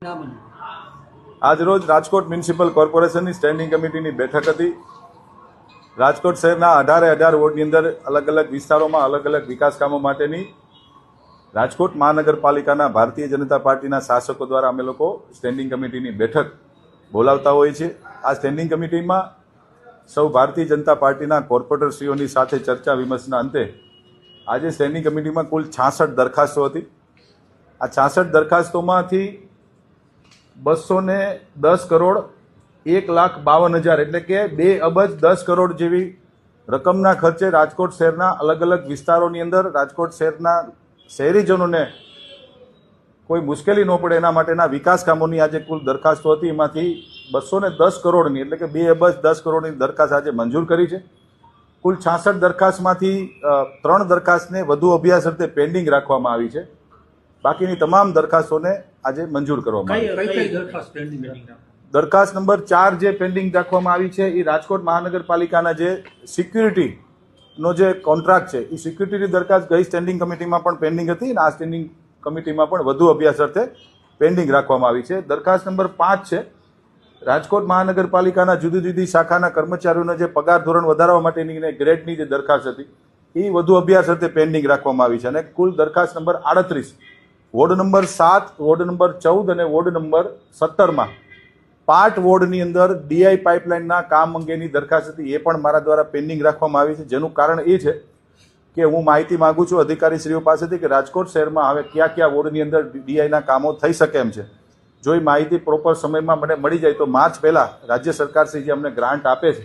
આજરોજ રાજકોટ મ્યુનિસિપલ કોર્પોરેશનની સ્ટેન્ડિંગ કમિટીની બેઠક હતી। રાજકોટ શહેરના 18 વોર્ડની અંદર અલગ અલગ વિસ્તારોમાં અલગ અલગ વિકાસ કામો માટેની રાજકોટ મહાનગરપાલિકાના ભારતીય જનતા પાર્ટીના શાસકો દ્વારા અમે લોકો સ્ટેન્ડિંગ કમિટીની બેઠક બોલાવતા હોઈએ છીએ। આ સ્ટેન્ડિંગ કમિટીમાં સૌ ભારતીય જનતા પાર્ટીના કોર્પોરેટરશ્રીઓની સાથે ચર્ચા વિમર્શના અંતે આજે સ્ટેન્ડિંગ કમિટીમાં કુલ 66 દરખાસ્તો હતી। આ 66 દરખાસ્તોમાંથી 210 કરોડ 1,52,000 એટલે કે 2 અબજ 10 કરોડ જેવી રકમના ખર્ચે રાજકોટ શહેરના અલગ અલગ વિસ્તારોની અંદર રાજકોટ શહેરના શહેરીજનોને કોઈ મુશ્કેલી ન પડે એના માટેના વિકાસ કામોની આજે કુલ દરખાસ્તો હતી। એમાંથી 210 કરોડની એટલે કે 2 અબજ 10 કરોડની દરખાસ્ત આજે મંજૂર કરી છે। કુલ 66 દરખાસ્તમાંથી 3 દરખાસ્તને વધુ અભ્યાસ અર્થે પેન્ડિંગ રાખવામાં આવી છે। બાકીની તમામ દરખાસ્તોને આજે મંજૂર કરવામાં આવી। દરખાસ્ત નંબર 4 જે પેન્ડિંગ રાખવામાં આવી છે એ રાજકોટ મહાનગરપાલિકાના જે સિક્યુરિટીનો જે કોન્ટ્રાક્ટ છે એ સિક્યુરિટીની દરખાસ્ત ગઈ સ્ટેન્ડિંગ કમિટીમાં પણ પેન્ડિંગ હતી અને આ સ્ટેન્ડિંગ કમિટીમાં પણ વધુ અભ્યાસ અર્થે પેન્ડિંગ રાખવામાં આવી છે। દરખાસ્ત નંબર 5 છે રાજકોટ મહાનગરપાલિકાના જુદી જુદી શાખાના કર્મચારીઓનો જે પગાર ધોરણ વધારવા માટેની ગ્રેડની જે દરખાસ્ત હતી એ વધુ અભ્યાસ અર્થે પેન્ડિંગ રાખવામાં આવી છે। અને કુલ દરખાસ્ત number 38 ward number 7 ward number 14 અને વોર્ડ નંબર 17માં પાર્ટ વોર્ડની અંદર ડીઆઈ પાઇપલાઇનના કામ અંગેની દરખાસ્ત હતી એ પણ મારા દ્વારા પેન્ડિંગ રાખવામાં આવી છે। જેનું કારણ એ છે કે હું માહિતી માંગુ છું અધિકારીશ્રીઓ પાસેથી કે રાજકોટ શહેરમાં હવે કયા કયા વોર્ડની અંદર ડીઆઈના કામો થઈ શકે એમ છે। જો એ માહિતી પ્રોપર સમયમાં મને મળી જાય તો માર્ચ પહેલાં રાજ્ય સરકારશ્રી જે અમને ગ્રાન્ટ આપે છે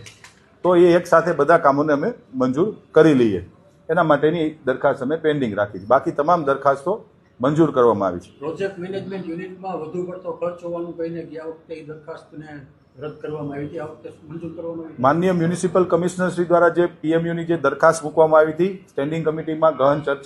તો એ એક સાથે બધા કામોને અમે મંજૂર કરી લઈએ એના માટેની દરખાસ્ત અમે પેન્ડિંગ રાખી છે। બાકી તમામ દરખાસ્તો મંજૂર કરવામાં આવી છે। પ્રોજેક્ટ મેનેજમેન્ટ યુનિટમાં વધુ પડતો ખર્ચ હોવાનું કહીને ગયા વખતે એ દરખાસ્તને રદ કરવામાં આવી હતી, આ વખતે મંજૂર કરવામાં આવી। માનનીય મ્યુનિસિપલ કમિશનર શ્રી દ્વારા જે પીએમયુની જે દરખાસ્ત મૂકવામાં આવી હતી સ્ટેન્ડિંગ કમિટીમાં ગહન ચર્ચા